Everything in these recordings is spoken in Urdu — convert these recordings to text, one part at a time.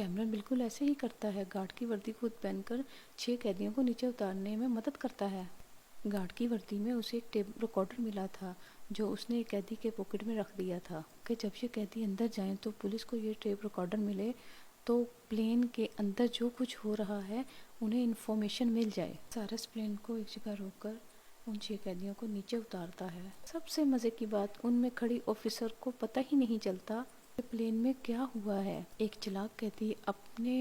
کیمرن بالکل ایسے ہی کرتا ہے، گارڈ کی وردی خود پہن کر 6 قیدیوں کو نیچے اتارنے میں مدد کرتا ہے۔ گارڈ کی وردی میں اسے ایک ٹیپ ریکارڈر ملا تھا جو اس نے ایک قیدی کے پاکٹ میں رکھ دیا تھا کہ جب یہ قیدی اندر جائیں تو پولیس کو یہ ٹیپ ریکارڈر ملے تو پلین کے اندر جو کچھ ہو رہا ہے انہیں انفارمیشن مل جائے۔ سارس پلین کو ایک جگہ روک کر ان 6 قیدیوں کو نیچے اتارتا ہے۔ سب سے مزے کی بات، ان میں کھڑی آفیسر کو پتہ ہی نہیں چلتا کہ پلین میں کیا ہوا ہے۔ ایک چلاک قیدی اپنے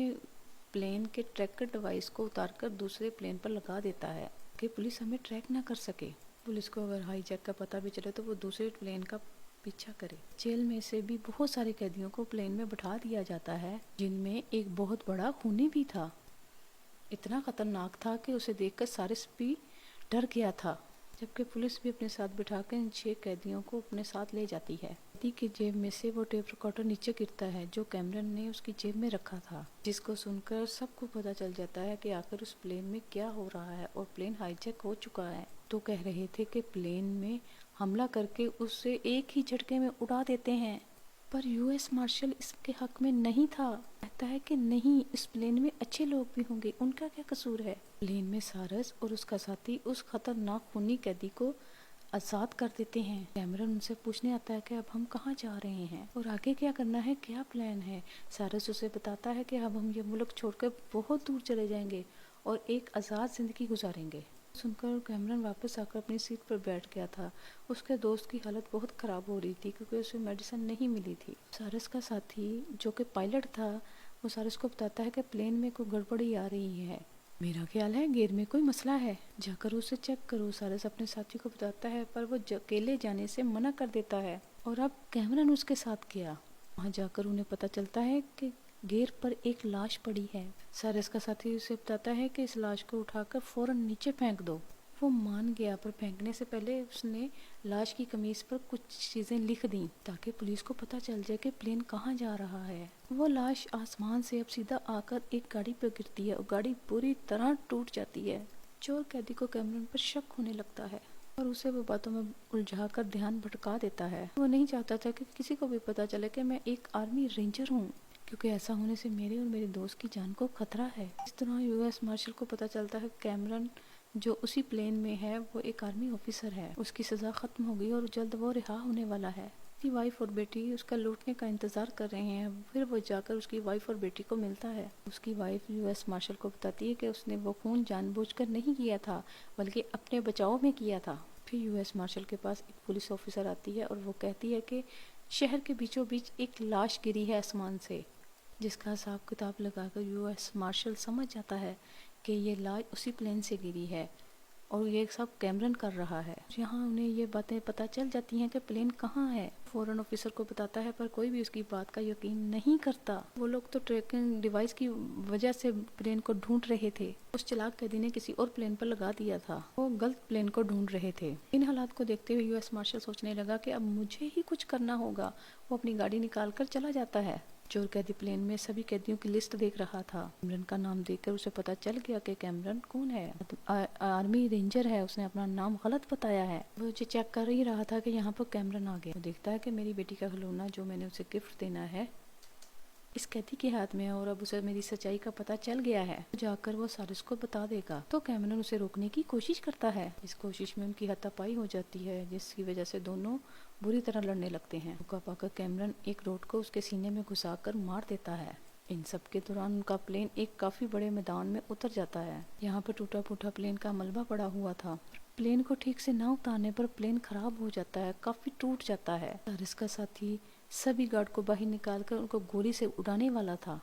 پلین کے ٹریکر ڈیوائس کو اتار کر دوسرے پلین پر لگا دیتا ہے کہ پولیس ہمیں ٹریک نہ کر سکے۔ پولیس کو اگر ہائی جیک کا پتہ بھی چلے تو وہ دوسرے پلین کا پیچھا کرے۔ جیل میں سے بھی بہت سارے قیدیوں کو پلین میں بٹھا دیا جاتا ہے جن میں ایک بہت بڑا خونی بھی تھا۔ اتنا خطرناک تھا کہ اسے دیکھ کر سارس بھی ڈر گیا تھا، جبکہ پولیس بھی اپنے ساتھ بٹھا کر ان 6 قیدیوں کو اپنے ساتھ لے جاتی ہے۔ قیدی کی جیب میں سے وہ ٹیپ ریکارڈر نیچے گرتا ہے جو کیمرن نے اس کی جیب میں رکھا تھا، جس کو سن کر سب کو پتہ چل جاتا ہے کہ آخر اس پلین میں کیا ہو رہا ہے اور پلین ہائی جیک ہو چکا ہے۔ تو کہہ رہے تھے کہ پلین میں حملہ کر کے اسے ایک ہی جھٹکے میں اڑا دیتے ہیں، پر یو ایس مارشل اس کے حق میں نہیں تھا۔ کہتا ہے کہ نہیں، اس پلین میں اچھے لوگ بھی ہوں گے، ان کا کیا قصور ہے۔ پلین میں سارس اور اس کا ساتھی اس خطرناک خونی قیدی کو آزاد کر دیتے ہیں۔ کیمرن ان سے پوچھنے آتا ہے کہ اب ہم کہاں جا رہے ہیں اور آگے کیا کرنا ہے، کیا پلان ہے۔ سارس اسے بتاتا ہے کہ اب ہم یہ ملک چھوڑ کر بہت دور چلے جائیں گے اور ایک آزاد زندگی گزاریں گے۔ سن کر کیمرن واپس آ کر اپنی سیٹ پر بیٹھ گیا تھا۔ اس کے دوست کی حالت بہت خراب ہو رہی تھی کیونکہ اسے میڈیسن نہیں ملی تھی۔ سارس کا ساتھی جو کہ پائلٹ تھا وہ سارس کو بتاتا ہے کہ پلین میں کوئی گڑبڑی آ رہی ہے، میرا خیال ہے گیئر میں کوئی مسئلہ ہے، جا کر اسے چیک کرو۔ سارس اپنے ساتھی کو بتاتا ہے پر وہ اکیلے جانے سے منع کر دیتا ہے اور اب کیمرن اس کے ساتھ گیا۔ وہاں جا کر انہیں پتہ چلتا ہے کہ گیئر پر ایک لاش پڑی ہے۔ سارس کا ساتھی اسے بتاتا ہے کہ اس لاش کو اٹھا کر فوراً نیچے پھینک دو۔ وہ مان گیا، پر پھینکنے سے پہلے اس نے لاش کی قمیص پر کچھ چیزیں لکھ دیں تاکہ پولیس کو پتہ چل جائے کہ پلین کہاں جا رہا ہے۔ وہ لاش آسمان سے اب سیدھا آ کر ایک گاڑی پہ گرتی ہے اور گاڑی پوری طرح ٹوٹ جاتی ہے۔ چور قیدی کو کیمرن پر شک ہونے لگتا ہے اور اسے وہ باتوں میں الجھا کر دھیان بھٹکا دیتا ہے۔ وہ نہیں چاہتا تھا کہ کسی کو بھی پتہ چلے کہ میں ایک آرمی رینجر ہوں، کیونکہ ایسا ہونے سے میرے اور میرے دوست کی جان کو خطرہ ہے۔ اس طرح یو ایس مارشل کو پتہ چلتا ہے کیمرن جو اسی پلین میں ہے وہ ایک آرمی آفیسر ہے، اس کی سزا ختم ہو گئی اور جلد وہ رہا ہونے والا ہے۔ اس کی وائف اور بیٹی اس کا لوٹنے کا انتظار کر رہے ہیں۔ پھر وہ جا کر اس کی وائف اور بیٹی کو ملتا ہے۔ اس کی وائف یو ایس مارشل کو بتاتی ہے کہ اس نے وہ خون جان بوجھ کر نہیں کیا تھا بلکہ اپنے بچاؤ میں کیا تھا۔ پھر یو ایس مارشل کے پاس ایک پولیس آفیسر آتی ہے اور وہ کہتی ہے کہ شہر کے بیچوں بیچ ایک لاش گری ہے آسمان سے، جس کا حساب کتاب لگا کر یو ایس مارشل سمجھ جاتا ہے کہ یہ لاش اسی پلین سے گری ہے اور یہ سب کیمرن کر رہا ہے۔ یہاں انہیں یہ باتیں پتہ چل جاتی ہیں کہ پلین کہاں ہے۔ فوراً آفیسر کو بتاتا ہے پر کوئی بھی اس کی بات کا یقین نہیں کرتا۔ وہ لوگ تو ٹریکنگ ڈیوائس کی وجہ سے پلین کو ڈھونڈ رہے تھے، اس چلاک قیدی نے کسی اور پلین پر لگا دیا تھا، وہ غلط پلین کو ڈھونڈ رہے تھے۔ ان حالات کو دیکھتے ہوئے یو ایس مارشل سوچنے لگا کہ اب مجھے ہی کچھ کرنا ہوگا۔ وہ اپنی گاڑی نکال کر چلا جاتا ہے۔ چور قیدی پلین میں سبھی قیدیوں کی لسٹ دیکھ رہا تھا۔ کیمرن کا نام دیکھ کر اسے پتہ چل گیا کہ کیمرن کون ہے، آرمی رینجر ہے، اس نے اپنا نام غلط بتایا ہے۔ وہ اسے چیک کر ہی رہا تھا کہ یہاں پر کیمرن آ گیا۔ وہ دیکھتا ہے کہ میری بیٹی کا کھلونا جو میں نے اسے گفٹ دینا ہے اس قیدی کے ہاتھ میں ہے اور اب اسے میری سچائی کا پتہ چل گیا ہے، جا کر وہ سارس کو بتا دے گا۔ تو کیمرن اسے روکنے کی کوشش کرتا ہے۔ اس کوشش میں ان کی ہاتھا پائی ہو جاتی ہے جس کی وجہ سے دونوں بری طرح لڑنے لگتے ہیں۔ موقع پا کر کیمرن ایک روڈ کو اس کے سینے میں گھسا کر مار دیتا ہے۔ ان سب کے دوران ان کا پلین ایک کافی بڑے میدان میں اتر جاتا ہے۔ یہاں پر ٹوٹا پھوٹا پلین کا ملبہ پڑا ہوا تھا۔ پلین کو ٹھیک سے نہ اتارنے پر پلین خراب ہو جاتا ہے، کافی ٹوٹ جاتا ہے۔ سارس کا ساتھی سبھی گارڈ کو باہر نکال کر ان کو گولی سے اڑانے والا تھا،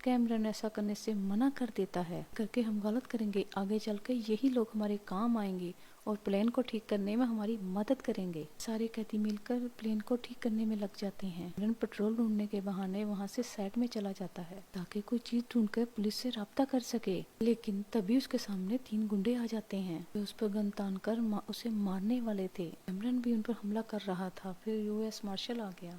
کیمرن ایسا کرنے سے منع کر دیتا ہے کر کے ہم غلط کریں گے، آگے چل کے یہی لوگ ہمارے کام آئیں گے اور پلین کو ٹھیک کرنے میں ہماری مدد کریں گے۔ سارے قیدی مل کر پلین کو ٹھیک کرنے میں لگ جاتے ہیں۔ کیمرن پیٹرول ڈھونڈنے کے بہانے وہاں سے سائڈ میں چلا جاتا ہے تاکہ کوئی چیز ڈھونڈ کر پولیس سے رابطہ کر سکے، لیکن تبھی اس کے سامنے 3 گنڈے آ جاتے ہیں جو اس پر گن تان کر اسے مارنے والے تھے۔ کیمرن بھی ان پر حملہ کر رہا تھا۔ پھر یو ایس مارشل آ گیا۔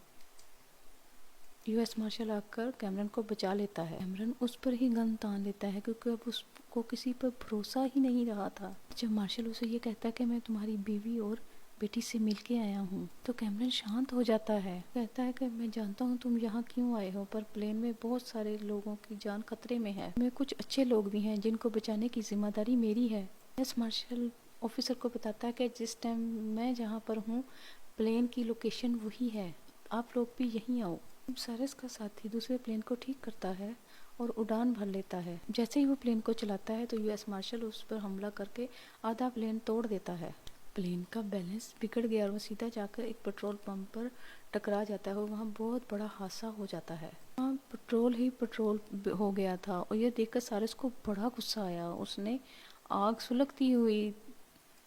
یو ایس مارشل آ کر کیمرن کو بچا لیتا ہے۔ کیمرن اس پر ہی گن تان لیتا ہے کیونکہ اب اس کو کسی پر بھروسہ ہی نہیں رہا تھا۔ جب مارشل اسے یہ کہتا ہے کہ میں تمہاری بیوی اور بیٹی سے مل کے آیا ہوں۔ تو کیمرن شانت ہو جاتا ہے، کہتا ہے کہ میں جانتا ہوں تم یہاں کیوں آئے ہو، پر پلین میں بہت سارے لوگوں کی جان خطرے میں ہے، میں کچھ اچھے لوگ بھی ہیں جن کو بچانے کی ذمہ داری میری ہے۔ ایس مارشل آفیسر کو بتاتا ہے کہ جس ٹائم میں جہاں پر ہوں پلین کی لوکیشن وہی ہے، آپ لوگ بھی یہیں آؤ۔ سائرس کا ساتھی دوسرے پلین کو ٹھیک کرتا ہے اور اڑان بھر لیتا ہے۔ جیسے ہی وہ پلین کو چلاتا ہے تو یو ایس مارشل اس پر حملہ کر کے آدھا پلین توڑ دیتا ہے۔ پلین کا بیلنس بگڑ گیا اور وہ سیدھا جا کر ایک پیٹرول پمپ پر ٹکرا جاتا ہے اور وہاں بہت بڑا حادثہ ہو جاتا ہے۔ وہاں پیٹرول ہی پیٹرول ہو گیا تھا اور یہ دیکھ کر سائرس کو بڑا غصہ آیا۔ اس نے آگ سلگتی ہوئی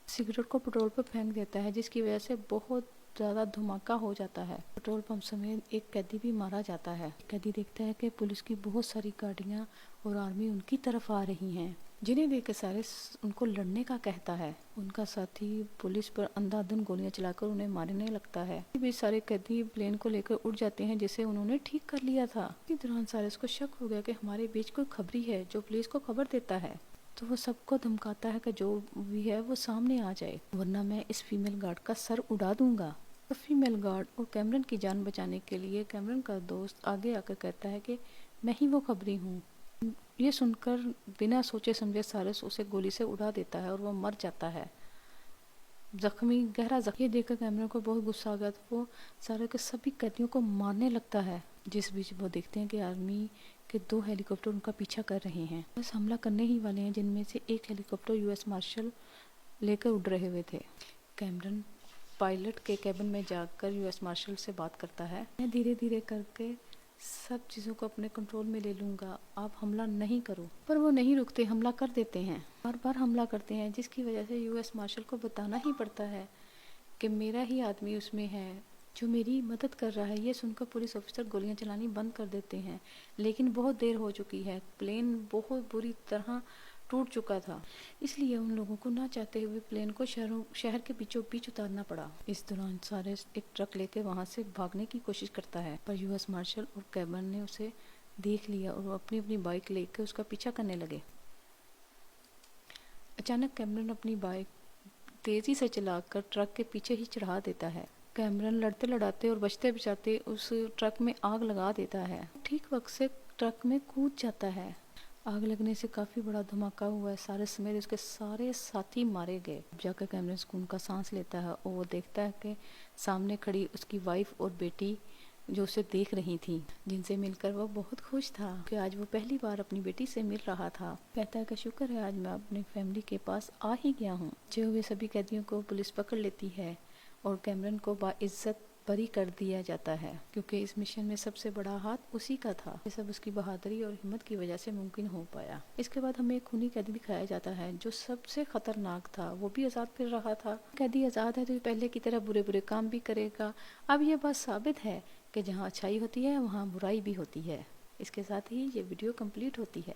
سگریٹ کو پیٹرول پر پھینک دیتا ہے، جس کی وجہ سے بہت زیادہ دھماکہ ہو جاتا ہے۔ پیٹرول پمپ سمیت ایک قیدی بھی مارا جاتا ہے۔ قیدی دیکھتا ہے کہ پولیس کی بہت ساری گاڑیاں اور آرمی ان کی طرف آ رہی ہیں، جنہیں دیکھ کے سائرس ان کو لڑنے کا کہتا ہے۔ ان کا ساتھی پولیس پر اندھا دھند گولیاں چلا کر انہیں مارنے لگتا ہے۔ بھی سارے قیدی پلین کو لے کر اڑ جاتے ہیں جسے انہوں نے ٹھیک کر لیا تھا۔ اسی دوران سائرس کو شک ہو گیا کہ ہمارے بیچ کوئی خبری ہے جو پولیس کو خبر دیتا ہے، تو وہ سب کو دھمکاتا ہے کہ جو بھی ہے وہ سامنے آ جائے ورنہ میں اس فیمیل گارڈ کا سر اڑا دوں گا۔ تو فیمیل گارڈ اور کیمرن کی جان بچانے کے لیے کیمرن کا دوست آگے آ کر کہتا ہے کہ میں ہی وہ خبری ہوں۔ یہ سن کر بنا سوچے سمجھے سائرس اسے گولی سے اڑا دیتا ہے اور وہ مر جاتا ہے، گہرا زخمی۔ یہ دیکھ کر کیمرن کو بہت غصہ آ گیا تو وہ سارے کے سبھی قیدیوں کو مارنے لگتا ہے۔ جس بیچ وہ دیکھتے ہیں کہ آرمی کے 2 ہیلی کاپٹر ان کا پیچھا کر رہے ہیں، بس حملہ کرنے ہی والے ہیں، جن میں سے ایک ہیلی کاپٹر یو ایس مارشل لے کر اڑ رہے ہوئے تھے۔ کیمرن پائلٹ کے کیبن میں جا کر یو ایس مارشل سے بات کرتا ہے، میں دھیرے دھیرے کر کے سب چیزوں کو اپنے کنٹرول میں لے لوں گا، آپ حملہ نہیں کرو۔ پر وہ نہیں رکتے، حملہ کر دیتے ہیں، بار بار حملہ کرتے ہیں، جس کی وجہ سے یو ایس مارشل کو بتانا ہی پڑتا ہے کہ میرا ہی آدمی اس میں ہے جو میری مدد کر رہا ہے۔ یہ سن کر پولیس آفیسر گولیاں چلانی بند کر دیتے ہیں، لیکن بہت دیر ہو چکی ہے، پلین بہت بری طرح ٹوٹ چکا تھا، اس لیے ان لوگوں کو نہ چاہتے ہوئے پلین کو شہر کے بیچوں بیچ اتارنا پڑا۔ اس دوران سائرس ایک ٹرک لے کے وہاں سے بھاگنے کی کوشش کرتا ہے، پر یو ایس مارشل اور کیبرن نے اسے دیکھ لیا اور وہ اپنی اپنی بائک لے کے اس کا پیچھا کرنے لگے۔ اچانک کیمرن اپنی بائک تیزی سے چلا کر ٹرک کے پیچھے ہی چڑھا دیتا ہے۔ کیمرن لڑتے لڑاتے اور بچتے بچاتے اس ٹرک میں آگ لگا دیتا ہے، ٹھیک وقت سے ٹرک میں کود جاتا ہے۔ آگ لگنے سے کافی بڑا دھماکہ ہوا ہے، سائرس سمیت اس کے سارے ساتھی مارے گئے۔ جا کر کیمرن سکون کا سانس لیتا ہے اور وہ دیکھتا ہے کہ سامنے کھڑی اس کی وائف اور بیٹی جو اسے دیکھ رہی تھی، جن سے مل کر وہ بہت خوش تھا کہ آج وہ پہلی بار اپنی بیٹی سے مل رہا تھا۔ کہتا ہے کہ شکر ہے آج میں اپنی فیملی کے پاس آ ہی گیا ہوں۔ بچے ہوئے سبھی قیدیوں کو پولیس پکڑ لیتی ہے اور کیمرن کو باعزت بری کر دیا جاتا ہے، کیونکہ اس مشن میں سب سے بڑا ہاتھ اسی کا تھا۔ یہ سب اس کی بہادری اور ہمت کی وجہ سے ممکن ہو پایا۔ اس کے بعد ہمیں ایک خونی قیدی دکھایا جاتا ہے جو سب سے خطرناک تھا، وہ بھی آزاد پھر رہا تھا۔ قیدی آزاد ہے تو یہ پہلے کی طرح برے برے کام بھی کرے گا۔ اب یہ بات ثابت ہے کہ جہاں اچھائی ہوتی ہے وہاں برائی بھی ہوتی ہے۔ اس کے ساتھ ہی یہ ویڈیو کمپلیٹ ہوتی ہے۔